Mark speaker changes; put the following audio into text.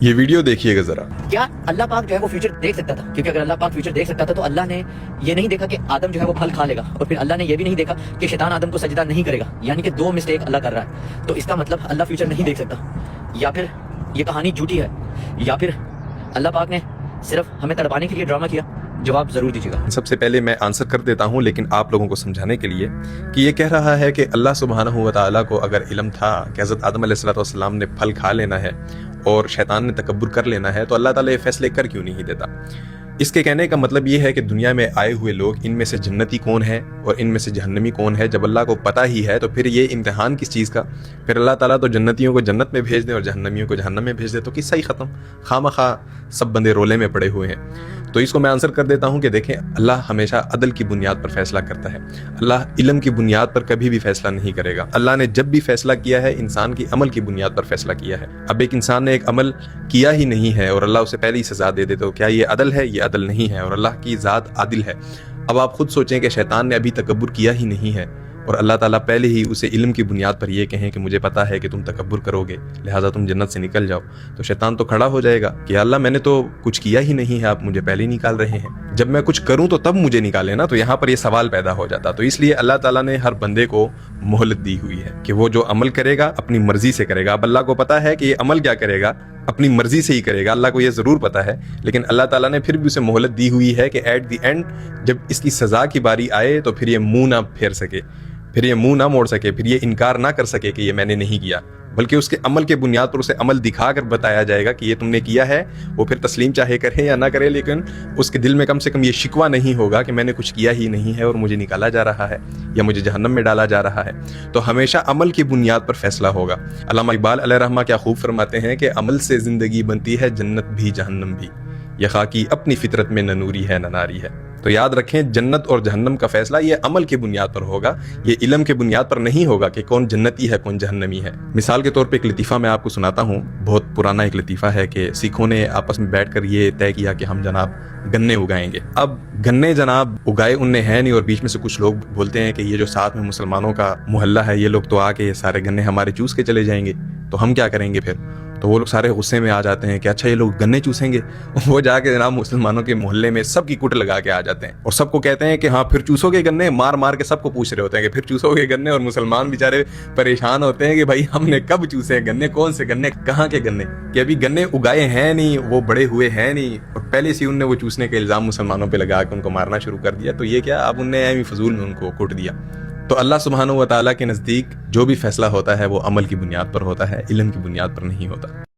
Speaker 1: یہ ویڈیو دیکھیے گا ذرا۔
Speaker 2: کیا اللہ پاک جو ہے وہ فیوچر دیکھ سکتا تھا؟ کیونکہ اگر اللہ پاک فیوچر دیکھ سکتا تھا تو اللہ نے یہ نہیں دیکھا کہ آدم جو ہے وہ پھل کھا لے گا، اور پھر اللہ نے یہ بھی نہیں دیکھا کہ شیطان آدم کو سجدہ نہیں کرے گا، یعنی کہ دو مسٹیک اللہ کر رہا ہے۔ تو اس کا مطلب اللہ فیوچر نہیں دیکھ سکتا، یا پھر یہ کہانی جھوٹی ہے، یا پھر اللہ پاک نے صرف ہمیں تڑپانے کے لیے ڈرامہ کیا؟ جواب ضرور دیجیے گا۔
Speaker 1: سب سے پہلے میں آنسر کر دیتا ہوں، لیکن آپ لوگوں کو سمجھانے کے لیے کہ یہ کہہ رہا ہے کہ اللہ سبحانہ و تعالیٰ کو اگر علم تھا کہ حضرت آدم علیہ السلام نے پھل کھا لینا ہے اور شیطان نے تکبر کر لینا ہے، تو اللہ تعالیٰ یہ فیصلے کر کیوں نہیں دیتا؟ اس کے کہنے کا مطلب یہ ہے کہ دنیا میں آئے ہوئے لوگ، ان میں سے جنتی کون ہے اور ان میں سے جہنمی کون ہے، جب اللہ کو پتہ ہی ہے تو پھر یہ امتحان کس چیز کا؟ پھر اللہ تعالیٰ تو جنتیوں کو جنت میں بھیج دیں اور جہنمیوں کو جہنم میں بھیج دے تو قصہ ہی ختم، خواہ سب بندے رولے میں پڑے ہوئے ہیں۔ تو اس کو میں آنسر کر دیتا ہوں کہ دیکھیں، اللہ ہمیشہ عدل کی بنیاد پر فیصلہ کرتا ہے، اللہ علم کی بنیاد پر کبھی بھی فیصلہ نہیں کرے گا۔ اللہ نے جب بھی فیصلہ کیا ہے انسان کی عمل کی بنیاد پر فیصلہ کیا ہے۔ اب ایک انسان نے ایک عمل کیا ہی نہیں ہے اور اللہ اسے پہلے ہی سزا دے دے تو کیا یہ عدل ہے؟ یہ عدل نہیں ہے، اور اللہ کی ذات عادل ہے۔ اب آپ خود سوچیں کہ شیطان نے ابھی تکبر کیا ہی نہیں ہے اور اللہ تعالیٰ پہلے ہی اسے علم کی بنیاد پر یہ کہیں کہ مجھے پتا ہے کہ تم تکبر کرو گے لہٰذا تم جنت سے نکل جاؤ، تو شیطان تو کھڑا ہو جائے گا کہ اللہ میں نے تو کچھ کیا ہی نہیں ہے، آپ مجھے پہلے ہی نکال رہے ہیں، جب میں کچھ کروں تو تب مجھے نکالے نا۔ تو یہاں پر یہ سوال پیدا ہو جاتا۔ تو اس لیے اللہ تعالیٰ نے ہر بندے کو مہلت دی ہوئی ہے کہ وہ جو عمل کرے گا اپنی مرضی سے کرے گا۔ اب اللہ کو پتا ہے کہ یہ عمل کیا کرے گا، اپنی مرضی سے ہی کرے گا، اللہ کو یہ ضرور پتا ہے، لیکن اللہ تعالیٰ نے پھر بھی اسے مہلت دی ہوئی ہے کہ ایٹ دی اینڈ جب اس کی سزا کی باری آئے تو پھر یہ منہ نہ پھیر سکے، پھر یہ منہ نہ موڑ سکے، پھر یہ انکار نہ کر سکے کہ یہ میں نے نہیں کیا، بلکہ اس کے عمل کے بنیاد پر اسے عمل دکھا کر بتایا جائے گا کہ یہ تم نے کیا ہے۔ وہ پھر تسلیم چاہے کرے یا نہ کرے، لیکن اس کے دل میں کم سے کم یہ شکوہ نہیں ہوگا کہ میں نے کچھ کیا ہی نہیں ہے اور مجھے نکالا جا رہا ہے یا مجھے جہنم میں ڈالا جا رہا ہے۔ تو ہمیشہ عمل کی بنیاد پر فیصلہ ہوگا۔ علامہ اقبال علیہ رحمہ کیا خوب فرماتے ہیں کہ عمل سے زندگی بنتی ہے جنت بھی جہنم بھی، یہ خاکی اپنی فطرت میں نہ نوری ہے نہ ناری ہے۔ تو یاد رکھیں، جنت اور جہنم کا فیصلہ یہ عمل کی بنیاد پر ہوگا، یہ علم کی بنیاد پر نہیں ہوگا کہ کون جنتی ہے کون جہنمی ہے۔ مثال کے طور پہ ایک لطیفہ میں آپ کو سناتا ہوں، بہت پرانا ایک لطیفہ ہے کہ سکھوں نے آپس میں بیٹھ کر یہ طے کیا کہ ہم جناب گنے اگائیں گے۔ اب گنے جناب اگائے ان نے ہیں نہیں، اور بیچ میں سے کچھ لوگ بولتے ہیں کہ یہ جو ساتھ میں مسلمانوں کا محلہ ہے یہ لوگ تو آ کے یہ سارے گنے ہمارے چوس کے چلے جائیں گے، تو ہم کیا کریں گے پھر؟ تو وہ لوگ سارے غصے میں آ جاتے ہیں کہ اچھا یہ لوگ گنے چوسیں گے۔ وہ جا کے جناب مسلمانوں کے محلے میں سب کی کٹ لگا کے آ جاتے ہیں اور سب کو کہتے ہیں کہ ہاں پھر چوسو گے گنے، مار مار کے سب کو پوچھ رہے ہوتے ہیں کہ پھر چوسو گے گنے، اور مسلمان بیچارے پریشان ہوتے ہیں کہ بھائی ہم نے کب چوسے گنے، کون سے گنے، کہاں کے گنے، کہ ابھی گنے اگائے ہیں نہیں، وہ بڑے ہوئے ہیں نہیں، اور پہلے سے ان نے وہ چوسنے کا الزام مسلمانوں پہ لگا کے ان کو مارنا شروع کر دیا۔ تو یہ کیا، اب ان نے ایویں فضول میں ان کو کوٹ دیا۔ تو اللہ سبحانہ و تعالیٰ کے نزدیک جو بھی فیصلہ ہوتا ہے وہ عمل کی بنیاد پر ہوتا ہے، علم کی بنیاد پر نہیں ہوتا۔